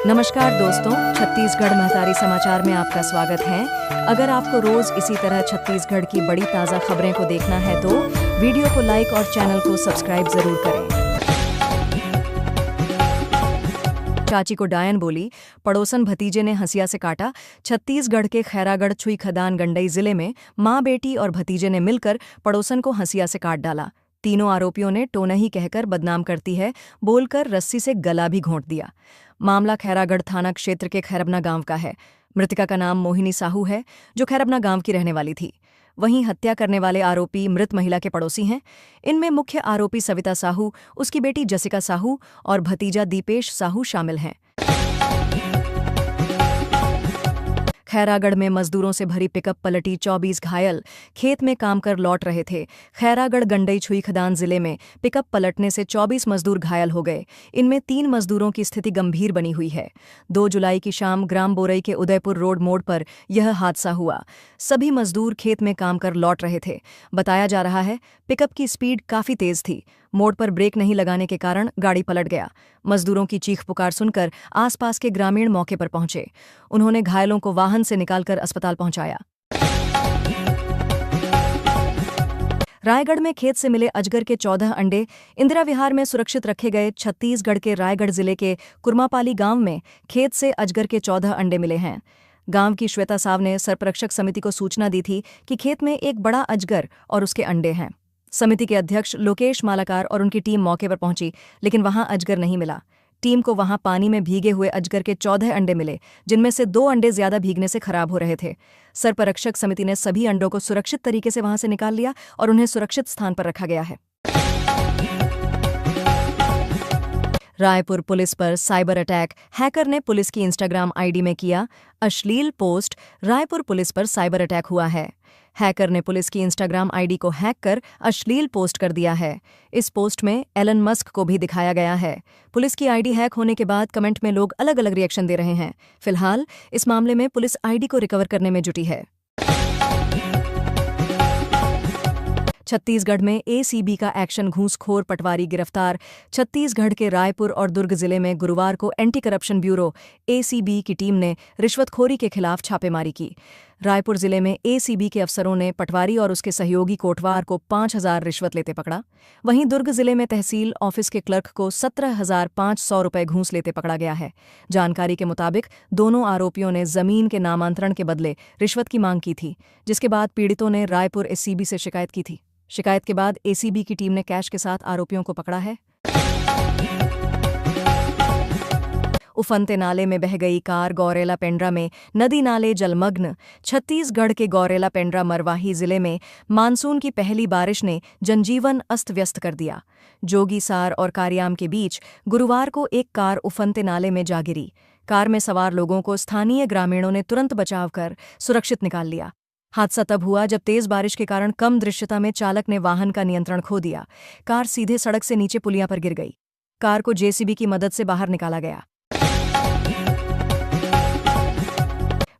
नमस्कार दोस्तों, छत्तीसगढ़ महतारी समाचार में आपका स्वागत है। अगर आपको रोज इसी तरह छत्तीसगढ़ की बड़ी ताज़ा खबरें को देखना है तो वीडियो को लाइक और चैनल को सब्सक्राइब जरूर करें। चाची को डायन बोली, पड़ोसन भतीजे ने हंसिया से काटा। छत्तीसगढ़ के खैरागढ़ छुईखदान गंडई जिले में मां, बेटी और भतीजे ने मिलकर पड़ोसन को हंसिया से काट डाला। तीनों आरोपियों ने टोनही कहकर बदनाम करती है बोलकर रस्सी से गला भी घोंट दिया। मामला खैरागढ़ थाना क्षेत्र के खैरबना गांव का है। मृतका का नाम मोहिनी साहू है, जो खैरबना गांव की रहने वाली थी। वहीं हत्या करने वाले आरोपी मृत महिला के पड़ोसी हैं। इनमें मुख्य आरोपी सविता साहू, उसकी बेटी जसिका साहू और भतीजा दीपेश साहू शामिल हैं। खैरागढ़ में मजदूरों से भरी पिकअप पलटी, 24 घायल। खेत में काम कर लौट रहे थे। खैरागढ़ गंडई छुईखदान जिले में पिकअप पलटने से 24 मजदूर घायल हो गए। इनमें 3 मजदूरों की स्थिति गंभीर बनी हुई है। 2 जुलाई की शाम ग्राम बोरई के उदयपुर रोड मोड़ पर यह हादसा हुआ। सभी मजदूर खेत में काम कर लौट रहे थे। बताया जा रहा है पिकअप की स्पीड काफी तेज थी। मोड़ पर ब्रेक नहीं लगाने के कारण गाड़ी पलट गया। मजदूरों की चीख पुकार सुनकर आसपास के ग्रामीण मौके पर पहुंचे। उन्होंने घायलों को वाहन से निकालकर अस्पताल पहुंचाया। रायगढ़ में खेत से मिले अजगर के 14 अंडे इंदिरा विहार में सुरक्षित रखे गए। छत्तीसगढ़ के रायगढ़ जिले के कुरमापाली गांव में खेत से अजगर के 14 अंडे मिले हैं। गांव की श्वेता साव ने सरपरक्षक समिति को सूचना दी थी कि खेत में एक बड़ा अजगर और उसके अंडे हैं। समिति के अध्यक्ष लोकेश मालाकार और उनकी टीम मौके पर पहुंची, लेकिन वहां अजगर नहीं मिला। टीम को वहां पानी में भीगे हुए अजगर के 14 अंडे मिले, जिनमें से 2 अंडे ज्यादा भीगने से खराब हो रहे थे। सरपरक्षक समिति ने सभी अंडों को सुरक्षित तरीके से वहां से निकाल लिया और उन्हें सुरक्षित स्थान पर रखा गया है। रायपुर पुलिस पर साइबर अटैक। हैकर ने पुलिस की इंस्टाग्राम आईडी में किया अश्लील पोस्ट। रायपुर पुलिस पर साइबर अटैक हुआ है। हैकर ने पुलिस की इंस्टाग्राम आईडी को हैक कर अश्लील पोस्ट कर दिया है। इस पोस्ट में एलन मस्क को भी दिखाया गया है। पुलिस की आईडी हैक होने के बाद कमेंट में लोग अलग अलग रिएक्शन दे रहे हैं। फिलहाल इस मामले में पुलिस आईडी को रिकवर करने में जुटी है। छत्तीसगढ़ में एसीबी का एक्शन, घूसखोर पटवारी गिरफ्तार। छत्तीसगढ़ के रायपुर और दुर्ग जिले में गुरुवार को एंटी करप्शन ब्यूरो एसीबी की टीम ने रिश्वतखोरी के खिलाफ छापेमारी की। रायपुर जिले में एसीबी के अफसरों ने पटवारी और उसके सहयोगी कोटवार को 5,000 रिश्वत लेते पकड़ा। वहीं दुर्ग जिले में तहसील ऑफिस के क्लर्क को 17,500 रुपये घूस लेते पकड़ा गया है। जानकारी के मुताबिक दोनों आरोपियों ने जमीन के नामांतरण के बदले रिश्वत की मांग की थी, जिसके बाद पीड़ितों ने रायपुर एसीबी से शिकायत की थी। शिकायत के बाद एसीबी की टीम ने कैश के साथ आरोपियों को पकड़ा है। उफनते नाले में बह गई कार। गौरेला पेंड्रा में नदी नाले जलमग्न। छत्तीसगढ़ के गौरेला पेंड्रा मरवाही जिले में मानसून की पहली बारिश ने जनजीवन अस्त व्यस्त कर दिया। जोगीसार और कारियाम के बीच गुरुवार को एक कार उफनते नाले में जा गिरी। कार में सवार लोगों को स्थानीय ग्रामीणों ने तुरंत बचाव कर सुरक्षित निकाल लिया। हादसा तब हुआ जब तेज बारिश के कारण कम दृश्यता में चालक ने वाहन का नियंत्रण खो दिया। कार सीधे सड़क से नीचे पुलिया पर गिर गई। कार को जेसीबी की मदद से बाहर निकाला गया।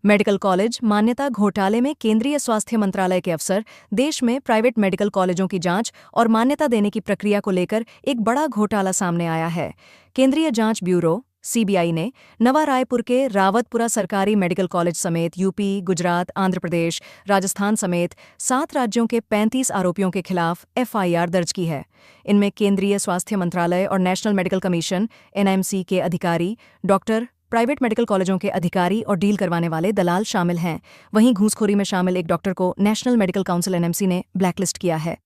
मेडिकल कॉलेज मान्यता घोटाले में केंद्रीय स्वास्थ्य मंत्रालय के अफसर देश में प्राइवेट मेडिकल कॉलेजों की जांच और मान्यता देने की प्रक्रिया को लेकर एक बड़ा घोटाला सामने आया है। केंद्रीय जांच ब्यूरो सीबीआई ने नवा रायपुर के रावतपुरा सरकारी मेडिकल कॉलेज समेत यूपी, गुजरात, आंध्र प्रदेश, राजस्थान समेत 7 राज्यों के 35 आरोपियों के खिलाफ एफआईआर दर्ज की है। इनमें केंद्रीय स्वास्थ्य मंत्रालय और नेशनल मेडिकल कमीशन एनएमसी के अधिकारी, डॉक्टर, प्राइवेट मेडिकल कॉलेजों के अधिकारी और डील करवाने वाले दलाल शामिल हैं। वहीं घूसखोरी में शामिल एक डॉक्टर को नेशनल मेडिकल काउंसिल एनएमसी ने ब्लैकलिस्ट किया है।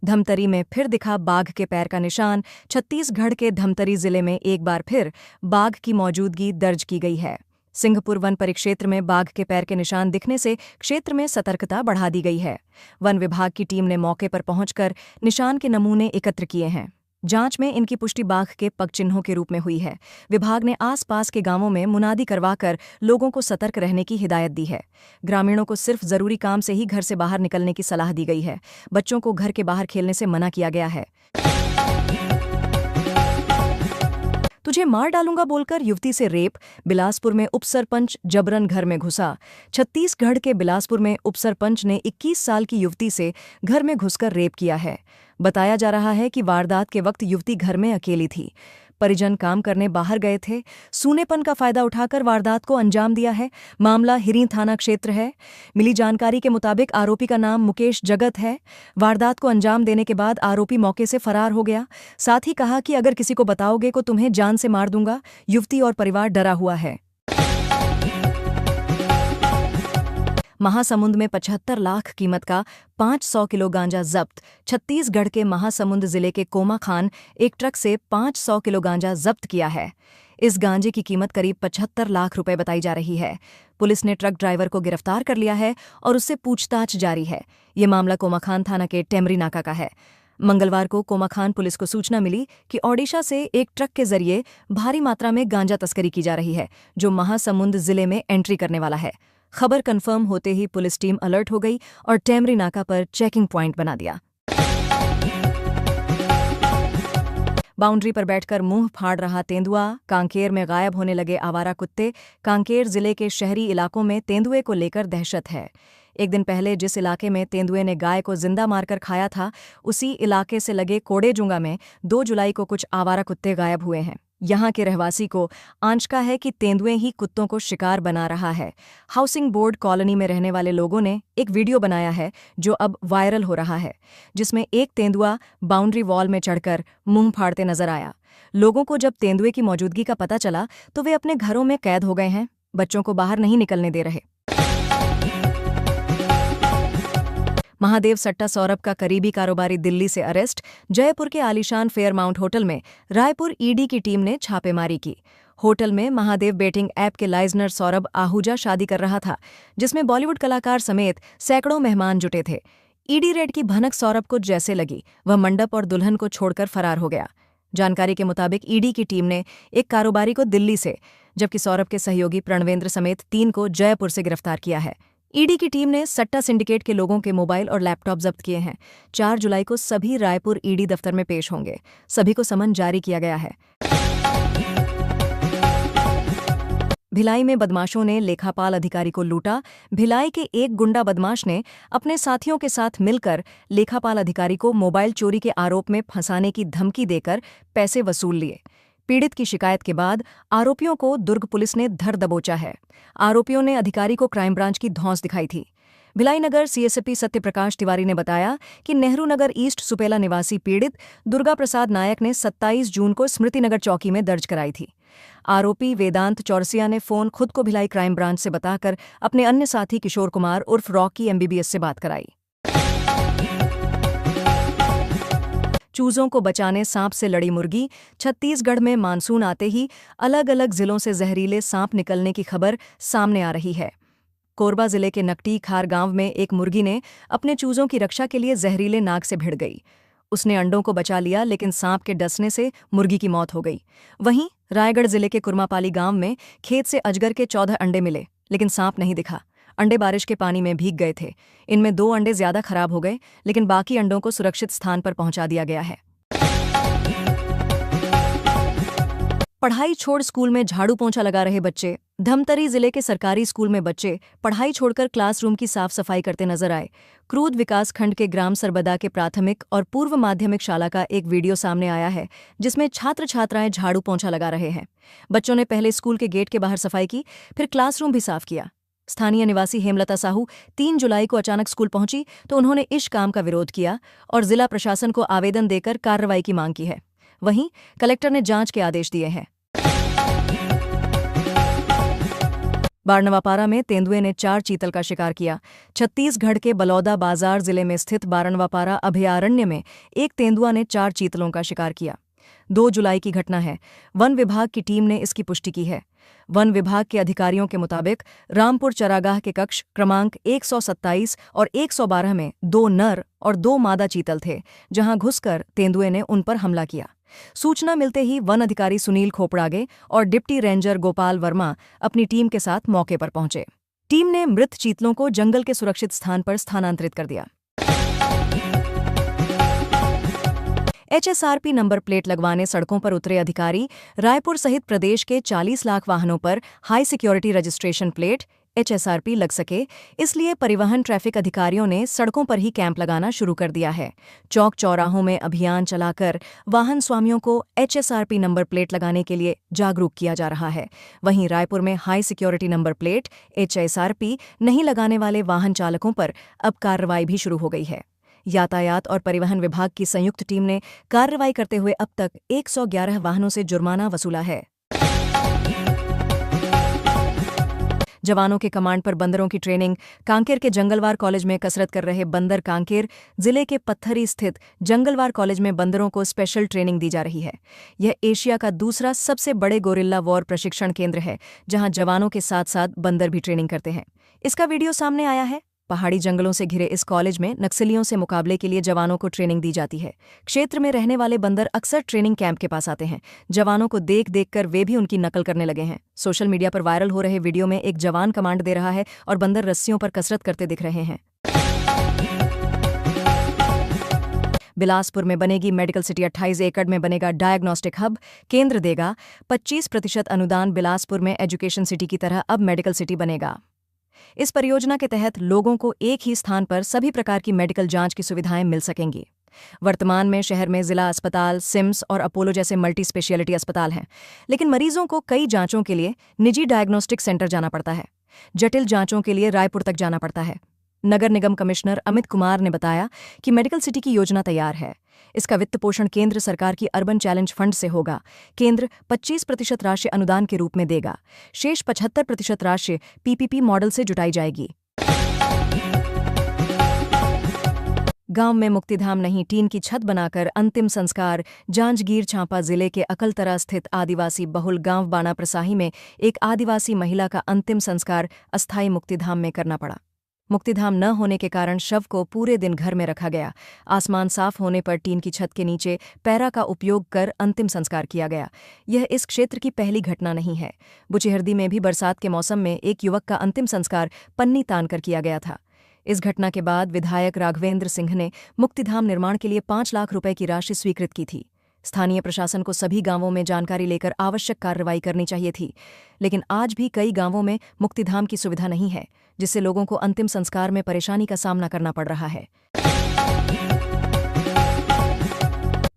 धमतरी में फिर दिखा बाघ के पैर का निशान। छत्तीसगढ़ के धमतरी जिले में एक बार फिर बाघ की मौजूदगी दर्ज की गई है। सिंहपुर वन परिक्षेत्र में बाघ के पैर के निशान दिखने से क्षेत्र में सतर्कता बढ़ा दी गई है। वन विभाग की टीम ने मौके पर पहुंचकर निशान के नमूने एकत्र किए हैं। जांच में इनकी पुष्टि बाघ के पग चिन्हों के रूप में हुई है। विभाग ने आसपास के गांवों में मुनादी करवाकर लोगों को सतर्क रहने की हिदायत दी है। ग्रामीणों को सिर्फ जरूरी काम से ही घर से बाहर निकलने की सलाह दी गई है। बच्चों को घर के बाहर खेलने से मना किया गया है। तुझे मार डालूंगा बोलकर युवती से रेप। बिलासपुर में उपसरपंच जबरन घर में घुसा। छत्तीसगढ़ के बिलासपुर में उपसरपंच ने 21 साल की युवती से घर में घुसकर रेप किया है। बताया जा रहा है कि वारदात के वक्त युवती घर में अकेली थी। परिजन काम करने बाहर गए थे। सूनेपन का फायदा उठाकर वारदात को अंजाम दिया है। मामला हिरी थाना क्षेत्र है। मिली जानकारी के मुताबिक आरोपी का नाम मुकेश जगत है। वारदात को अंजाम देने के बाद आरोपी मौके से फरार हो गया। साथ ही कहा कि अगर किसी को बताओगे तो तुम्हें जान से मार दूंगा। युवती और परिवार डरा हुआ है। महासमुंद में 75 लाख कीमत का 500 किलो गांजा जब्त। छत्तीसगढ़ के महासमुंद जिले के कोमा खान एक ट्रक से 500 किलो गांजा जब्त किया है। इस गांजे की कीमत करीब 75 लाख रुपए बताई जा रही है। पुलिस ने ट्रक ड्राइवर को गिरफ्तार कर लिया है और उससे पूछताछ जारी है। ये मामला कोमाखान थाना के टेमरी नाका का है। मंगलवार को कोमाखान पुलिस को सूचना मिली कि ओडिशा से एक ट्रक के जरिए भारी मात्रा में गांजा तस्करी की जा रही है, जो महासमुंद जिले में एंट्री करने वाला है। खबर कंफर्म होते ही पुलिस टीम अलर्ट हो गई और टेमरी नाका पर चेकिंग पॉइंट बना दिया। बाउंड्री पर बैठकर मुंह फाड़ रहा तेंदुआ, कांकेर में गायब होने लगे आवारा कुत्ते। कांकेर जिले के शहरी इलाकों में तेंदुए को लेकर दहशत है। एक दिन पहले जिस इलाके में तेंदुए ने गाय को जिंदा मारकर खाया था, उसी इलाके से लगे कोडेजुंगा में 2 जुलाई को कुछ आवारा कुत्ते गायब हुए हैं। यहाँ के रहवासी को आशंका है कि तेंदुए ही कुत्तों को शिकार बना रहा है। हाउसिंग बोर्ड कॉलोनी में रहने वाले लोगों ने एक वीडियो बनाया है जो अब वायरल हो रहा है, जिसमें एक तेंदुआ बाउंड्री वॉल में चढ़कर मुंह फाड़ते नजर आया। लोगों को जब तेंदुए की मौजूदगी का पता चला तो वे अपने घरों में कैद हो गए हैं, बच्चों को बाहर नहीं निकलने दे रहे। महादेव सट्टा सौरभ का करीबी कारोबारी दिल्ली से अरेस्ट। जयपुर के आलीशान फेयरमाउंट होटल में रायपुर ईडी की टीम ने छापेमारी की। होटल में महादेव बेटिंग ऐप के लाइजनर सौरभ आहूजा शादी कर रहा था, जिसमें बॉलीवुड कलाकार समेत सैकड़ों मेहमान जुटे थे। ईडी रेड की भनक सौरभ को जैसे लगी, वह मंडप और दुल्हन को छोड़कर फरार हो गया। जानकारी के मुताबिक ईडी की टीम ने एक कारोबारी को दिल्ली से, जबकि सौरभ के सहयोगी प्रणवेंद्र समेत 3 को जयपुर से गिरफ्तार किया है। ईडी की टीम ने सट्टा सिंडिकेट के लोगों के मोबाइल और लैपटॉप जब्त किए हैं। 4 जुलाई को सभी रायपुर ईडी दफ्तर में पेश होंगे। सभी को समन जारी किया गया है। भिलाई में बदमाशों ने लेखापाल अधिकारी को लूटा। भिलाई के एक गुंडा बदमाश ने अपने साथियों के साथ मिलकर लेखापाल अधिकारी को मोबाइल चोरी के आरोप में फंसाने की धमकी देकर पैसे वसूल लिए। पीड़ित की शिकायत के बाद आरोपियों को दुर्ग पुलिस ने धर दबोचा है। आरोपियों ने अधिकारी को क्राइम ब्रांच की धौंस दिखाई थी। भिलाई नगर सीएसपी सत्यप्रकाश तिवारी ने बताया कि नेहरू नगर ईस्ट सुपेला निवासी पीड़ित दुर्गा प्रसाद नायक ने 27 जून को स्मृतिनगर चौकी में दर्ज कराई थी। आरोपी वेदांत चौरसिया ने फोन खुद को भिलाई क्राइम ब्रांच से बताकर अपने अन्य साथी किशोर कुमार उर्फ रॉकी एमबीबीएस से बात कराई। चूजों को बचाने सांप से लड़ी मुर्गी। छत्तीसगढ़ में मानसून आते ही अलग अलग जिलों से जहरीले सांप निकलने की खबर सामने आ रही है। कोरबा जिले के नकटी खार गांव में एक मुर्गी ने अपने चूजों की रक्षा के लिए जहरीले नाग से भिड़ गई। उसने अंडों को बचा लिया, लेकिन सांप के डसने से मुर्गी की मौत हो गई। वहीं रायगढ़ जिले के कुर्मापाली गांव में खेत से अजगर के 14 अंडे मिले, लेकिन सांप नहीं दिखा। अंडे बारिश के पानी में भीग गए थे। इनमें 2 अंडे ज्यादा खराब हो गए, लेकिन बाकी अंडों को सुरक्षित स्थान पर पहुंचा दिया गया है। पढ़ाई छोड़ स्कूल में झाड़ू पोंछा लगा रहे बच्चे। धमतरी जिले के सरकारी स्कूल में बच्चे पढ़ाई छोड़कर क्लासरूम की साफ सफाई करते नजर आए। क्रूद विकासखंड के ग्राम सरबदा के प्राथमिक और पूर्व माध्यमिक शाला का एक वीडियो सामने आया है, जिसमें छात्र छात्राएं झाड़ू पोंछा लगा रहे हैं। बच्चों ने पहले स्कूल के गेट के बाहर सफाई की, फिर क्लासरूम भी साफ किया। स्थानीय निवासी हेमलता साहू 3 जुलाई को अचानक स्कूल पहुंची तो उन्होंने इस काम का विरोध किया और जिला प्रशासन को आवेदन देकर कार्रवाई की मांग की है। वहीं कलेक्टर ने जांच के आदेश दिए हैं। बारनवापारा में तेंदुए ने 4 चीतल का शिकार किया। छत्तीसगढ़ के बलौदा बाजार जिले में स्थित बारनवापारा अभयारण्य में एक तेंदुआ ने 4 चीतलों का शिकार किया। 2 जुलाई की घटना है। वन विभाग की टीम ने इसकी पुष्टि की है। वन विभाग के अधिकारियों के मुताबिक रामपुर चरागाह के कक्ष क्रमांक 127 और 112 में 2 नर और 2 मादा चीतल थे, जहां घुसकर तेंदुए ने उन पर हमला किया। सूचना मिलते ही वन अधिकारी सुनील खोपड़ागे और डिप्टी रेंजर गोपाल वर्मा अपनी टीम के साथ मौके पर पहुंचे। टीम ने मृत चीतलों को जंगल के सुरक्षित स्थान पर स्थानांतरित कर दिया। एचएसआरपी नंबर प्लेट लगवाने सड़कों पर उतरे अधिकारी। रायपुर सहित प्रदेश के 40 लाख वाहनों पर high security registration plate HSRP लग सके, इसलिए परिवहन ट्रैफिक अधिकारियों ने सड़कों पर ही कैंप लगाना शुरू कर दिया है। चौक चौराहों में अभियान चलाकर वाहन स्वामियों को HSRP नंबर प्लेट लगाने के लिए जागरूक किया जा रहा है। वहीं रायपुर में high security number plate HSRP नहीं लगाने वाले वाहन चालकों पर अब कार्रवाई भी शुरू हो गई है। यातायात और परिवहन विभाग की संयुक्त टीम ने कार्रवाई करते हुए अब तक 111 वाहनों से जुर्माना वसूला है। जवानों के कमांड पर बंदरों की ट्रेनिंग। कांकेर के जंगलवार कॉलेज में कसरत कर रहे बंदर। कांकेर जिले के पत्थरी स्थित जंगलवार कॉलेज में बंदरों को स्पेशल ट्रेनिंग दी जा रही है। यह एशिया का दूसरा सबसे बड़े गोरिल्ला वॉर प्रशिक्षण केंद्र है, जहां जवानों के साथ साथ बंदर भी ट्रेनिंग करते हैं। इसका वीडियो सामने आया है। पहाड़ी जंगलों से घिरे इस कॉलेज में नक्सलियों से मुकाबले के लिए जवानों को ट्रेनिंग दी जाती है। क्षेत्र में रहने वाले बंदर अक्सर ट्रेनिंग कैंप के पास आते हैं। जवानों को देख देखकर वे भी उनकी नकल करने लगे हैं। सोशल मीडिया पर वायरल हो रहे वीडियो में एक जवान कमांड दे रहा है और बंदर रस्सियों पर कसरत करते दिख रहे हैं। बिलासपुर में बनेगी मेडिकल सिटी। 28 एकड़ में बनेगा डायग्नोस्टिक हब। केंद्र देगा 25% अनुदान। बिलासपुर में एजुकेशन सिटी की तरह अब मेडिकल सिटी बनेगा। इस परियोजना के तहत लोगों को एक ही स्थान पर सभी प्रकार की मेडिकल जांच की सुविधाएं मिल सकेंगी। वर्तमान में शहर में जिला अस्पताल, सिम्स और अपोलो जैसे मल्टी स्पेशियलिटी अस्पताल हैं, लेकिन मरीजों को कई जांचों के लिए निजी डायग्नोस्टिक सेंटर जाना पड़ता है। जटिल जांचों के लिए रायपुर तक जाना पड़ता है। नगर निगम कमिश्नर अमित कुमार ने बताया कि मेडिकल सिटी की योजना तैयार है। इसका वित्त पोषण केंद्र सरकार की अर्बन चैलेंज फंड से होगा। केंद्र 25% राशि अनुदान के रूप में देगा। शेष 75% राशि PPP मॉडल से जुटाई जाएगी। गांव में मुक्तिधाम नहीं, टीन की छत बनाकर अंतिम संस्कार। जांजगीर चांपा जिले के अकलतरा स्थित आदिवासी बहुल गांव बाना प्रसाही में एक आदिवासी महिला का अंतिम संस्कार अस्थायी मुक्तिधाम में करना पड़ा। मुक्तिधाम न होने के कारण शव को पूरे दिन घर में रखा गया। आसमान साफ होने पर टीन की छत के नीचे पैरा का उपयोग कर अंतिम संस्कार किया गया। यह इस क्षेत्र की पहली घटना नहीं है। बुचेहरदी में भी बरसात के मौसम में एक युवक का अंतिम संस्कार पन्नी तान कर किया गया था। इस घटना के बाद विधायक राघवेंद्र सिंह ने मुक्तिधाम निर्माण के लिए 5 लाख रुपए की राशि स्वीकृत की थी। स्थानीय प्रशासन को सभी गांवों में जानकारी लेकर आवश्यक कार्रवाई करनी चाहिए थी, लेकिन आज भी कई गांवों में मुक्तिधाम की सुविधा नहीं है, जिससे लोगों को अंतिम संस्कार में परेशानी का सामना करना पड़ रहा है।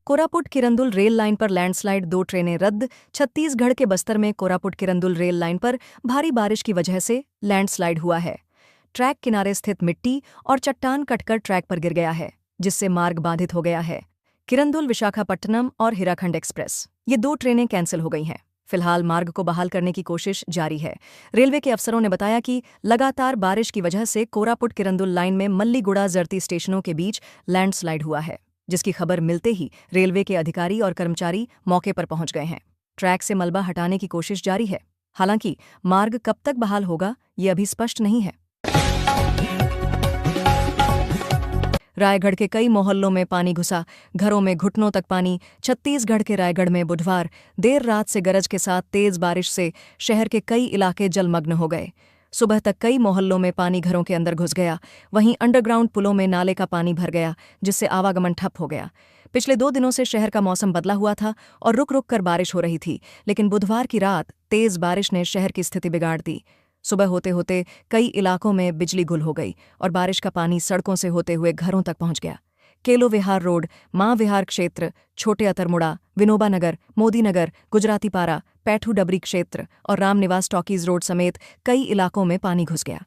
कोरापुट किरंदुल रेल लाइन पर लैंडस्लाइड, 2 ट्रेनें रद्द। छत्तीसगढ़ के बस्तर में कोरापुट किरंदुल रेल लाइन पर भारी बारिश की वजह से लैंडस्लाइड हुआ है। ट्रैक किनारे स्थित मिट्टी और चट्टान कटकर ट्रैक पर गिर गया है, जिससे मार्ग बाधित हो गया है। किरंदुल विशाखापट्टनम और हीराखंड एक्सप्रेस, ये 2 ट्रेनें कैंसिल हो गई हैं। फिलहाल मार्ग को बहाल करने की कोशिश जारी है। रेलवे के अफसरों ने बताया कि लगातार बारिश की वजह से कोरापुट किरंदुल लाइन में मल्लीगुड़ा जरती स्टेशनों के बीच लैंडस्लाइड हुआ है, जिसकी खबर मिलते ही रेलवे के अधिकारी और कर्मचारी मौके पर पहुंच गए हैं। ट्रैक से मलबा हटाने की कोशिश जारी है। हालांकि मार्ग कब तक बहाल होगा, ये अभी स्पष्ट नहीं है। रायगढ़ के कई मोहल्लों में पानी घुसा, घरों में घुटनों तक पानी। छत्तीसगढ़ के रायगढ़ में बुधवार देर रात से गरज के साथ तेज बारिश से शहर के कई इलाके जलमग्न हो गए। सुबह तक कई मोहल्लों में पानी घरों के अंदर घुस गया। वहीं अंडरग्राउंड पुलों में नाले का पानी भर गया, जिससे आवागमन ठप हो गया। पिछले 2 दिनों से शहर का मौसम बदला हुआ था और रुक रुक कर बारिश हो रही थी, लेकिन बुधवार की रात तेज बारिश ने शहर की स्थिति बिगाड़ दी। सुबह होते होते कई इलाकों में बिजली गुल हो गई और बारिश का पानी सड़कों से होते हुए घरों तक पहुंच गया। केलो विहार रोड, मां विहार क्षेत्र, छोटे अतरमुड़ा, विनोबा नगर, मोदी नगर, गुजराती पारा, पैठू डबरी क्षेत्र और रामनिवास टॉकीज रोड समेत कई इलाकों में पानी घुस गया।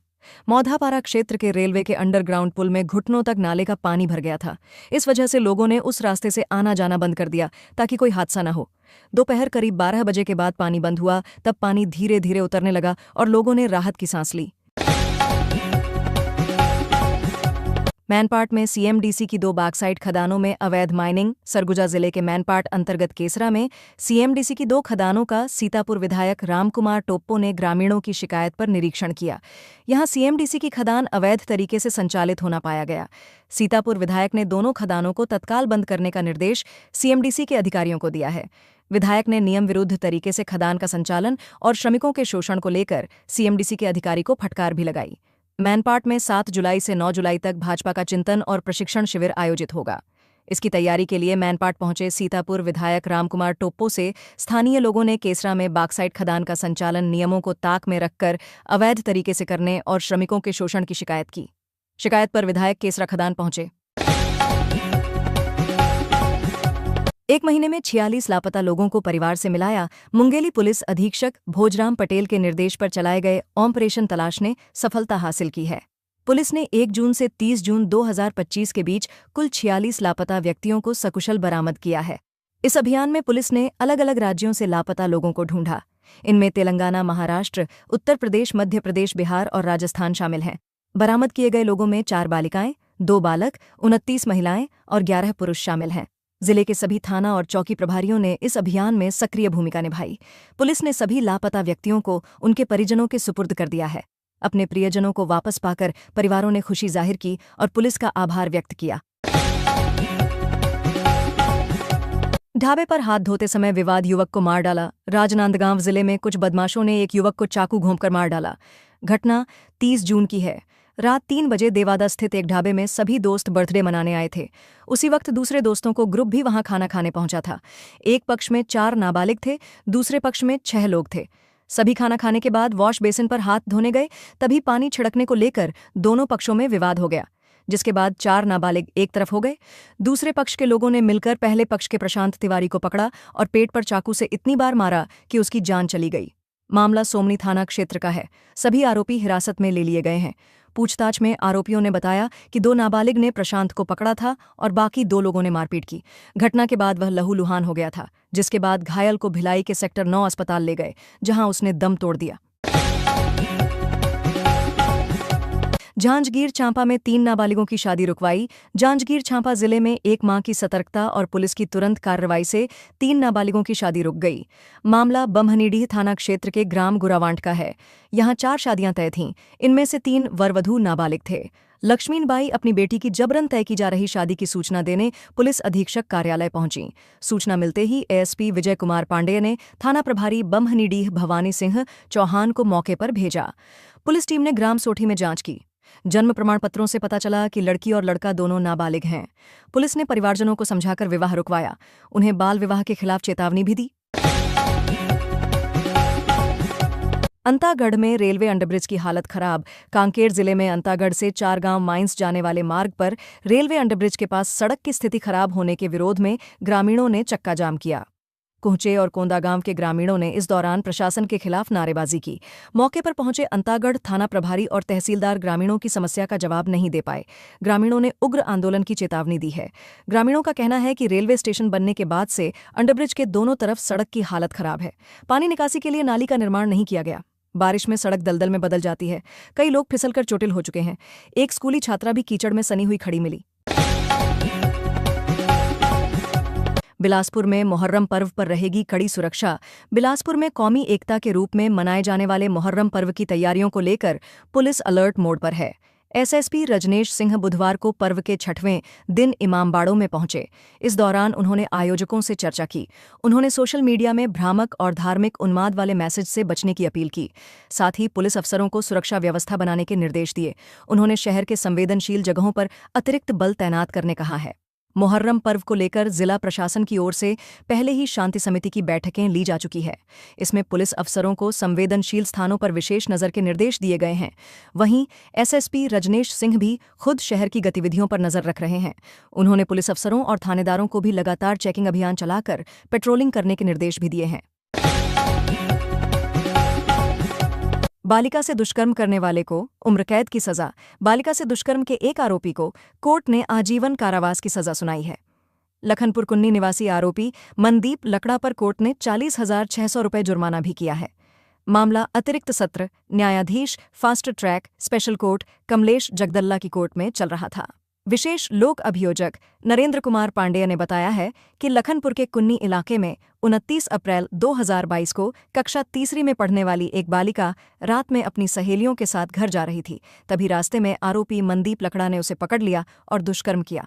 मौधापारा क्षेत्र के रेलवे के अंडरग्राउंड पुल में घुटनों तक नाले का पानी भर गया था। इस वजह से लोगों ने उस रास्ते से आना जाना बंद कर दिया ताकि कोई हादसा न हो। दोपहर करीब 12 बजे के बाद पानी बंद हुआ, तब पानी धीरे धीरे उतरने लगा और लोगों ने राहत की सांस ली। मैनपाट में CMDC की 2 बॉक्साइट खदानों में अवैध माइनिंग। सरगुजा जिले के मैनपाट अंतर्गत केसरा में CMDC की 2 खदानों का सीतापुर विधायक रामकुमार टोप्पो ने ग्रामीणों की शिकायत पर निरीक्षण किया। यहां CMDC की खदान अवैध तरीके से संचालित होना पाया गया। सीतापुर विधायक ने दोनों खदानों को तत्काल बंद करने का निर्देश CMDC के अधिकारियों को दिया है। विधायक ने नियम विरुद्ध तरीके से खदान का संचालन और श्रमिकों के शोषण को लेकर CMDC के अधिकारी को फटकार भी लगाई। मैनपाट में 7 जुलाई से 9 जुलाई तक भाजपा का चिंतन और प्रशिक्षण शिविर आयोजित होगा। इसकी तैयारी के लिए मैनपाट पहुंचे सीतापुर विधायक रामकुमार टोप्पो से स्थानीय लोगों ने केसरा में बॉक्साइट खदान का संचालन नियमों को ताक में रखकर अवैध तरीके से करने और श्रमिकों के शोषण की शिकायत की। शिकायत पर विधायक केसरा खदान पहुंचे। 1 महीने में 46 लापता लोगों को परिवार से मिलाया। मुंगेली पुलिस अधीक्षक भोजराम पटेल के निर्देश पर चलाए गए ऑपरेशन तलाश ने सफलता हासिल की है। पुलिस ने 1 जून से 30 जून 2025 के बीच कुल 46 लापता व्यक्तियों को सकुशल बरामद किया है। इस अभियान में पुलिस ने अलग अलग राज्यों से लापता लोगों को ढूंढा। इनमें तेलंगाना, महाराष्ट्र, उत्तर प्रदेश, मध्य प्रदेश, बिहार और राजस्थान शामिल हैं। बरामद किए गए लोगों में 4 बालिकाएं, 2 बालक, 29 महिलाएं और 11 पुरुष शामिल हैं। जिले के सभी थाना और चौकी प्रभारियों ने इस अभियान में सक्रिय भूमिका निभाई। पुलिस ने सभी लापता व्यक्तियों को उनके परिजनों के सुपुर्द कर दिया है। अपने प्रियजनों को वापस पाकर परिवारों ने खुशी जाहिर की और पुलिस का आभार व्यक्त किया। ढाबे पर हाथ धोते समय विवाद, युवक को मार डाला। राजनांदगांव जिले में कुछ बदमाशों ने एक युवक को चाकू घोंपकर मार डाला। घटना 30 जून की है। रात 3 बजे देवादा स्थित एक ढाबे में सभी दोस्त बर्थडे मनाने आए थे। उसी वक्त दूसरे दोस्तों को ग्रुप भी वहां खाना खाने पहुंचा था। एक पक्ष में 4 नाबालिग थे, दूसरे पक्ष में 6 लोग थे। सभी खाना खाने के बाद वॉश बेसिन पर हाथ धोने गए, तभी पानी छिड़कने को लेकर दोनों पक्षों में विवाद हो गया, जिसके बाद 4 नाबालिग एक तरफ हो गए। दूसरे पक्ष के लोगों ने मिलकर पहले पक्ष के प्रशांत तिवारी को पकड़ा और पेट पर चाकू से इतनी बार मारा कि उसकी जान चली गई। मामला सोमनी थाना क्षेत्र का है। सभी आरोपी हिरासत में ले लिए गए हैं। पूछताछ में आरोपियों ने बताया कि 2 नाबालिग ने प्रशांत को पकड़ा था और बाकी 2 लोगों ने मारपीट की। घटना के बाद वह लहूलुहान हो गया था, जिसके बाद घायल को भिलाई के सेक्टर 9 अस्पताल ले गए, जहां उसने दम तोड़ दिया। जांजगीर चांपा में 3 नाबालिगों की शादी रुकवाई। जांजगीर चांपा जिले में एक मां की सतर्कता और पुलिस की तुरंत कार्रवाई से 3 नाबालिगों की शादी रुक गई। मामला बम्हनीडीह थाना क्षेत्र के ग्राम गुरावांट का है। यहां 4 शादियां तय थीं। इनमें से 3 वरवधू नाबालिग थे। लक्ष्मीबाई अपनी बेटी की जबरन तय की जा रही शादी की सूचना देने पुलिस अधीक्षक कार्यालय पहुंची। सूचना मिलते ही एएसपी विजय कुमार पांडेय ने थाना प्रभारी बम्हनीडीह भवानी सिंह चौहान को मौके पर भेजा। पुलिस टीम ने ग्राम सोठी में जांच की। जन्म प्रमाण पत्रों से पता चला कि लड़की और लड़का दोनों नाबालिग हैं। पुलिस ने परिवारजनों को समझाकर विवाह रुकवाया। उन्हें बाल विवाह के खिलाफ चेतावनी भी दी। अंतागढ़ में रेलवे अंडरब्रिज की हालत खराब। कांकेर जिले में अंतागढ़ से 4 गांव माइंस जाने वाले मार्ग पर रेलवे अंडरब्रिज के पास सड़क की स्थिति खराब होने के विरोध में ग्रामीणों ने चक्का जाम किया। कुहचे और कोंदा गांव के ग्रामीणों ने इस दौरान प्रशासन के खिलाफ नारेबाजी की। मौके पर पहुंचे अंतागढ़ थाना प्रभारी और तहसीलदार ग्रामीणों की समस्या का जवाब नहीं दे पाए। ग्रामीणों ने उग्र आंदोलन की चेतावनी दी है। ग्रामीणों का कहना है कि रेलवे स्टेशन बनने के बाद से अंडरब्रिज के दोनों तरफ सड़क की हालत खराब है। पानी निकासी के लिए नाली का निर्माण नहीं किया गया। बारिश में सड़क दलदल में बदल जाती है। कई लोग फिसलकर चोटिल हो चुके हैं। एक स्कूली छात्रा भी कीचड़ में सनी हुई खड़ी मिली। बिलासपुर में मुहर्रम पर्व पर रहेगी कड़ी सुरक्षा। बिलासपुर में कौमी एकता के रूप में मनाए जाने वाले मुहर्रम पर्व की तैयारियों को लेकर पुलिस अलर्ट मोड पर है। एसएसपी रजनेश सिंह बुधवार को पर्व के 6वें दिन इमामबाड़ों में पहुंचे। इस दौरान उन्होंने आयोजकों से चर्चा की। उन्होंने सोशल मीडिया में भ्रामक और धार्मिक उन्माद वाले मैसेज से बचने की अपील की। साथ ही पुलिस अफसरों को सुरक्षा व्यवस्था बनाने के निर्देश दिए। उन्होंने शहर के संवेदनशील जगहों पर अतिरिक्त बल तैनात करने कहा है। मुहर्रम पर्व को लेकर जिला प्रशासन की ओर से पहले ही शांति समिति की बैठकें ली जा चुकी है। इसमें पुलिस अफसरों को संवेदनशील स्थानों पर विशेष नज़र के निर्देश दिए गए हैं। वहीं एसएसपी रजनेश सिंह भी खुद शहर की गतिविधियों पर नज़र रख रहे हैं। उन्होंने पुलिस अफसरों और थानेदारों को भी लगातार चेकिंग अभियान चलाकर पेट्रोलिंग करने के निर्देश भी दिए हैं। बालिका से दुष्कर्म करने वाले को उम्रकैद की सजा। बालिका से दुष्कर्म के एक आरोपी को कोर्ट ने आजीवन कारावास की सजा सुनाई है। लखनपुर कुन्नी निवासी आरोपी मनदीप लकड़ा पर कोर्ट ने 40,600 रुपये जुर्माना भी किया है। मामला अतिरिक्त सत्र न्यायाधीश fast track special court Kamlesh Jagdalla की कोर्ट में चल रहा था। विशेष लोक अभियोजक नरेंद्र कुमार पांडेय ने बताया है कि लखनपुर के कुन्नी इलाके में 29 अप्रैल 2022 को कक्षा 3वीं में पढ़ने वाली एक बालिका रात में अपनी सहेलियों के साथ घर जा रही थी। तभी रास्ते में आरोपी मनदीप लकड़ा ने उसे पकड़ लिया और दुष्कर्म किया।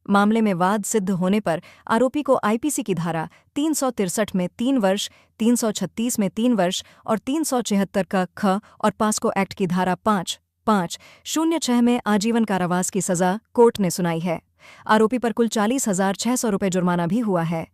मामले में वाद सिद्ध होने पर आरोपी को आईपीसी की धारा 363 में 3 वर्ष, 336 में 3 वर्ष और 376 का ख और पास्को एक्ट की धारा 5(5)(06) में आजीवन कारावास की सजा कोर्ट ने सुनाई है। आरोपी पर कुल 40,600 रुपये जुर्माना भी हुआ है।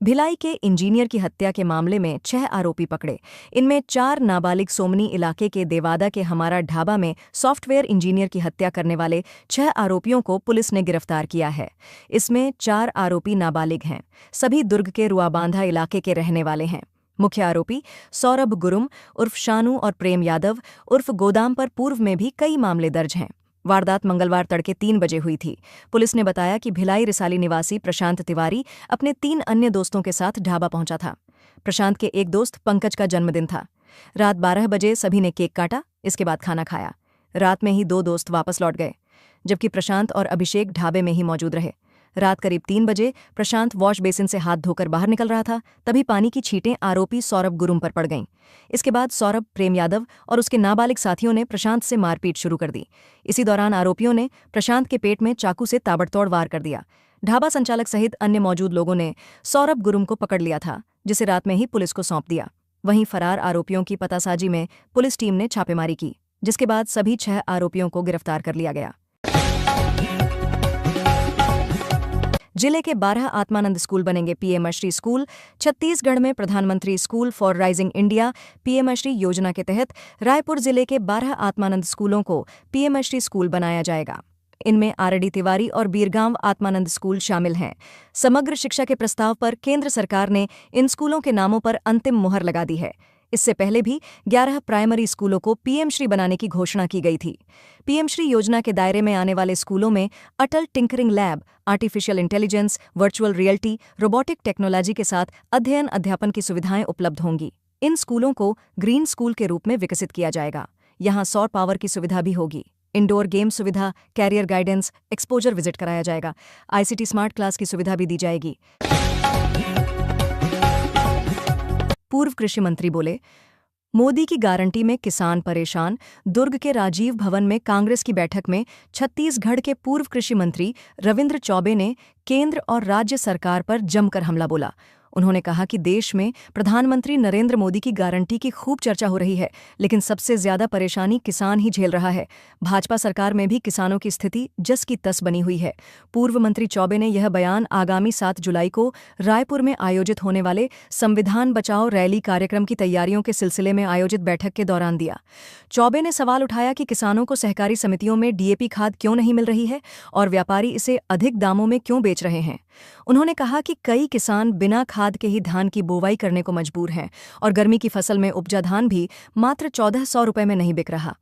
भिलाई के इंजीनियर की हत्या के मामले में 6 आरोपी पकड़े। इनमें 4 नाबालिग सोमनी इलाके के देवादा के हमारा ढाबा में सॉफ्टवेयर इंजीनियर की हत्या करने वाले 6 आरोपियों को पुलिस ने गिरफ्तार किया है। इसमें 4 आरोपी नाबालिग हैं। सभी दुर्ग के रुआबांधा इलाके के रहने वाले हैं। मुख्य आरोपी सौरभ गुरुम उर्फ शानू और प्रेम यादव उर्फ गोदाम पर पूर्व में भी कई मामले दर्ज हैं। वारदात मंगलवार तड़के 3 बजे हुई थी। पुलिस ने बताया कि भिलाई रिसाली निवासी प्रशांत तिवारी अपने 3 अन्य दोस्तों के साथ ढाबा पहुंचा था। प्रशांत के एक दोस्त पंकज का जन्मदिन था। रात 12 बजे सभी ने केक काटा, इसके बाद खाना खाया। रात में ही 2 दोस्त वापस लौट गए, जबकि प्रशांत और अभिषेक ढाबे में ही मौजूद रहे। रात करीब 3 बजे प्रशांत वॉश बेसिन से हाथ धोकर बाहर निकल रहा था, तभी पानी की छींटें आरोपी सौरभ गुरुम पर पड़ गईं। इसके बाद सौरभ, प्रेम यादव और उसके नाबालिग साथियों ने प्रशांत से मारपीट शुरू कर दी। इसी दौरान आरोपियों ने प्रशांत के पेट में चाकू से ताबड़तोड़ वार कर दिया। ढाबा संचालक सहित अन्य मौजूद लोगों ने सौरभ गुरुम को पकड़ लिया था, जिसे रात में ही पुलिस को सौंप दिया। वहीं फरार आरोपियों की पतासाजी में पुलिस टीम ने छापेमारी की, जिसके बाद सभी 6 आरोपियों को गिरफ्तार कर लिया गया। जिले के 12 आत्मानंद स्कूल बनेंगे पीएमश्री स्कूल। छत्तीसगढ़ में प्रधानमंत्री school for rising India PM Shri योजना के तहत रायपुर जिले के 12 आत्मानंद स्कूलों को पीएमश्री स्कूल बनाया जाएगा। इनमें आरडी तिवारी और बीरगांव आत्मानंद स्कूल शामिल हैं। समग्र शिक्षा के प्रस्ताव पर केंद्र सरकार ने इन स्कूलों के नामों पर अंतिम मुहर लगा दी है। इससे पहले भी 11 प्राइमरी स्कूलों को पीएमश्री बनाने की घोषणा की गई थी। पीएमश्री योजना के दायरे में आने वाले स्कूलों में Atal tinkering lab, artificial intelligence, virtual reality, robotic technology के साथ अध्ययन अध्यापन की सुविधाएं उपलब्ध होंगी। इन स्कूलों को ग्रीन स्कूल के रूप में विकसित किया जाएगा। यहां सौर पावर की सुविधा भी होगी। इंडोर गेम सुविधा, कैरियर गाइडेंस, एक्सपोजर विजिट कराया जाएगा। आईसीटी स्मार्ट क्लास की सुविधा भी दी जाएगी। पूर्व कृषि मंत्री बोले, मोदी की गारंटी में किसान परेशान। दुर्ग के राजीव भवन में कांग्रेस की बैठक में छत्तीसगढ़ के पूर्व कृषि मंत्री रविंद्र चौबे ने केंद्र और राज्य सरकार पर जमकर हमला बोला। उन्होंने कहा कि देश में प्रधानमंत्री नरेंद्र मोदी की गारंटी की खूब चर्चा हो रही है, लेकिन सबसे ज्यादा परेशानी किसान ही झेल रहा है। भाजपा सरकार में भी किसानों की स्थिति जस की तस बनी हुई है। पूर्व मंत्री चौबे ने यह बयान आगामी 7 जुलाई को रायपुर में आयोजित होने वाले संविधान बचाओ रैली कार्यक्रम की तैयारियों के सिलसिले में आयोजित बैठक के दौरान दिया। चौबे ने सवाल उठाया कि किसानों को सहकारी समितियों में डीएपी खाद क्यों नहीं मिल रही है और व्यापारी इसे अधिक दामों में क्यों बेच रहे हैं। उन्होंने कहा कि कई किसान बिना खाद के ही धान की बोवाई करने को मजबूर हैं और गर्मी की फसल में उपजा धान भी मात्र 1400 रुपये में नहीं बिक रहा।